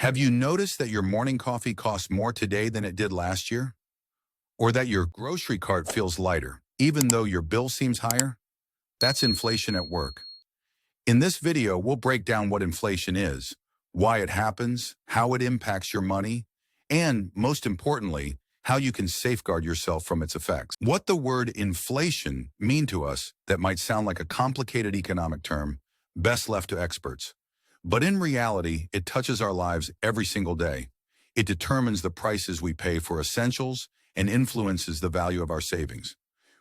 Have you noticed that your morning coffee costs more today than it did last year? Or that your grocery cart feels lighter, even though your bill seems higher? That's inflation at work. In this video, we'll break down what inflation is, why it happens, how it impacts your money, and, most importantly, how you can safeguard yourself from its effects. What the word inflation mean to us that might sound like a complicated economic term, best left to experts. But in reality, it touches our lives every single day. It determines the prices we pay for essentials and influences the value of our savings.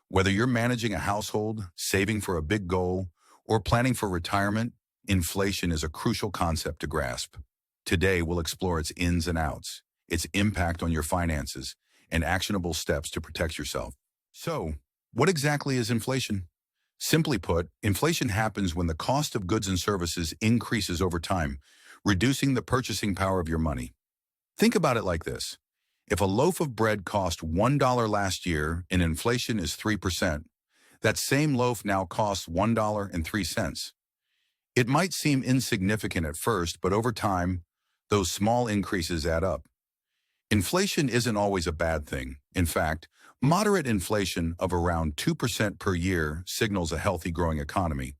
Whether you're managing a household, saving for a big goal, or planning for retirement, inflation is a crucial concept to grasp. Today, we'll explore its ins and outs, its impact on your finances, and actionable steps to protect yourself. So, what exactly is inflation? Simply put, inflation happens when the cost of goods and services increases over time, reducing the purchasing power of your money. Think about it like this. If a loaf of bread cost $1 last year and inflation is 3%, that same loaf now costs $1.03. It might seem insignificant at first, but over time, those small increases add up. Inflation isn't always a bad thing. In fact, moderate inflation of around 2% per year signals a healthy growing economy.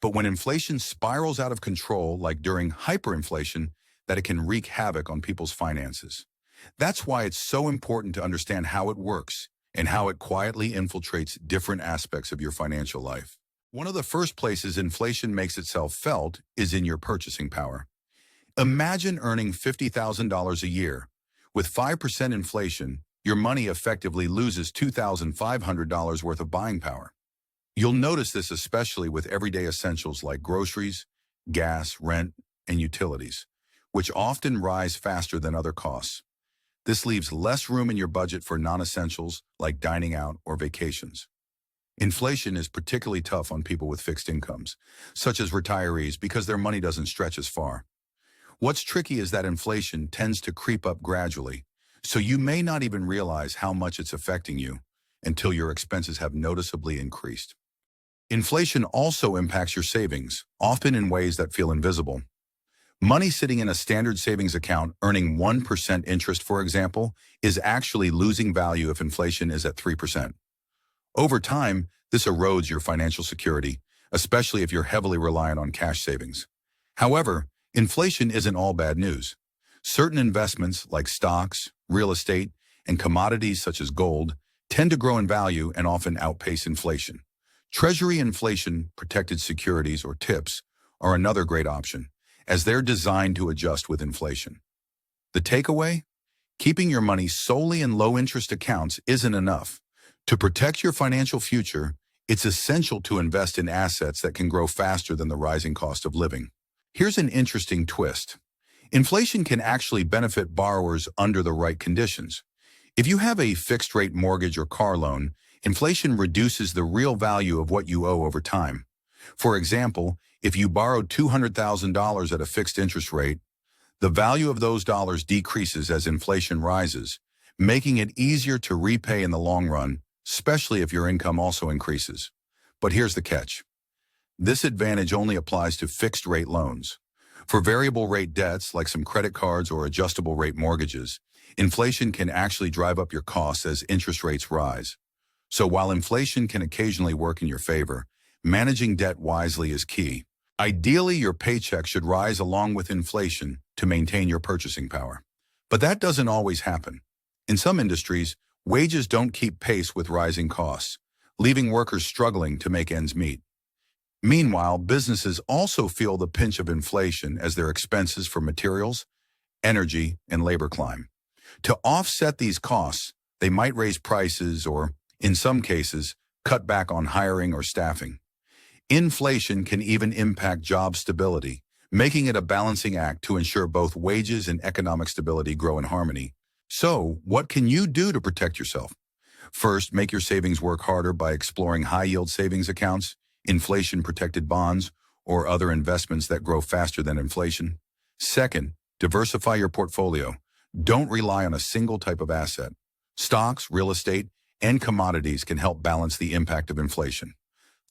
But when inflation spirals out of control, like during hyperinflation, that it can wreak havoc on people's finances. That's why it's so important to understand how it works and how it quietly infiltrates different aspects of your financial life. One of the first places inflation makes itself felt is in your purchasing power. Imagine earning $50,000 a year. With 5% inflation, your money effectively loses $2,500 worth of buying power. You'll notice this especially with everyday essentials like groceries, gas, rent, and utilities, which often rise faster than other costs. This leaves less room in your budget for non-essentials like dining out or vacations. Inflation is particularly tough on people with fixed incomes, such as retirees, because their money doesn't stretch as far. What's tricky is that inflation tends to creep up gradually, so you may not even realize how much it's affecting you until your expenses have noticeably increased. Inflation also impacts your savings, often in ways that feel invisible. Money sitting in a standard savings account earning 1% interest, for example, is actually losing value if inflation is at 3%. Over time, this erodes your financial security, especially if you're heavily reliant on cash savings. However, inflation isn't all bad news. Certain investments like stocks, real estate, and commodities such as gold tend to grow in value and often outpace inflation. Treasury inflation-protected securities, or TIPS, are another great option, as they're designed to adjust with inflation. The takeaway? Keeping your money solely in low-interest accounts isn't enough. To protect your financial future, it's essential to invest in assets that can grow faster than the rising cost of living. Here's an interesting twist. Inflation can actually benefit borrowers under the right conditions. If you have a fixed-rate mortgage or car loan, inflation reduces the real value of what you owe over time. For example, if you borrowed $200,000 at a fixed interest rate, the value of those dollars decreases as inflation rises, making it easier to repay in the long run, especially if your income also increases. But here's the catch. This advantage only applies to fixed-rate loans. For variable-rate debts, like some credit cards or adjustable-rate mortgages, inflation can actually drive up your costs as interest rates rise. So while inflation can occasionally work in your favor, managing debt wisely is key. Ideally, your paycheck should rise along with inflation to maintain your purchasing power. But that doesn't always happen. In some industries, wages don't keep pace with rising costs, leaving workers struggling to make ends meet. Meanwhile, businesses also feel the pinch of inflation as their expenses for materials, energy, and labor climb. To offset these costs, they might raise prices or, in some cases, cut back on hiring or staffing. Inflation can even impact job stability, making it a balancing act to ensure both wages and economic stability grow in harmony. So, what can you do to protect yourself? First, make your savings work harder by exploring high-yield savings accounts, inflation-protected bonds, or other investments that grow faster than inflation. Second, diversify your portfolio. Don't rely on a single type of asset. Stocks, real estate, and commodities can help balance the impact of inflation.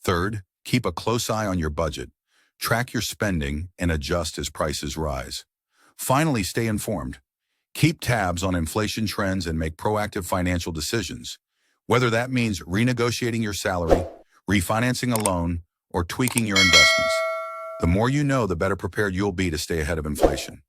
Third, keep a close eye on your budget. Track your spending and adjust as prices rise. Finally, stay informed. Keep tabs on inflation trends and make proactive financial decisions, whether that means renegotiating your salary, refinancing a loan, or tweaking your investments. The more you know, the better prepared you'll be to stay ahead of inflation.